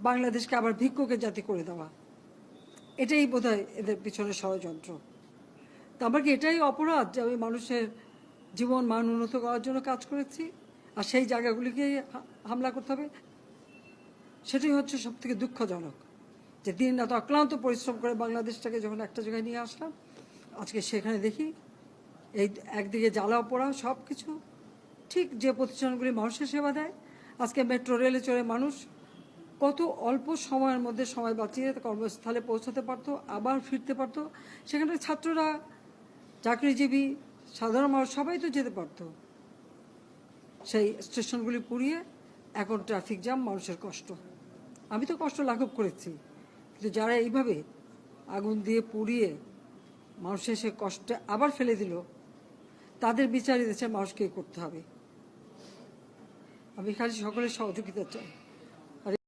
বাংলাদেশকে আবার ভিক্ষুকের জাতি করে দেওয়া, এটাই বোধহয় এদের পিছনে ষড়যন্ত্র। তা আমার কি এটাই অপরাধ যে আমি মানুষের জীবন মান উন্নত করার জন্য কাজ করেছি, আর সেই জায়গাগুলিকে হামলা করতে হবে? সেটাই হচ্ছে সব থেকে দুঃখজনক, যে দিন রাত অক্লান্ত পরিশ্রম করে বাংলাদেশটাকে যখন একটা জায়গায় নিয়ে আসলাম, আজকে সেখানে দেখি এই একদিকে জ্বালাও পোড়া সব কিছু। ঠিক যে প্রতিষ্ঠানগুলি মানুষের সেবা দেয়, আজকে মেট্রো রেলে চড়ে মানুষ কত অল্প সময়ের মধ্যে সময় বাঁচিয়ে কর্মস্থলে পৌঁছাতে পারতো, আবার ফিরতে পারতো। সেখানে ছাত্ররা, চাকরিজীবী, সাধারণ মানুষ সবাই তো যেতে পারতো। সেই স্টেশনগুলি পুড়িয়ে এখন ট্রাফিক জ্যাম, মানুষের কষ্ট। আমি তো কষ্ট লাঘব করেছি, কিন্তু যারা এইভাবে আগুন দিয়ে পুড়িয়ে মানুষের সে কষ্টে আবার ফেলে দিল, তাদের বিচার দেশের মানুষকে করতে হবে। আমি খালি সকলের সহযোগিতা চাই।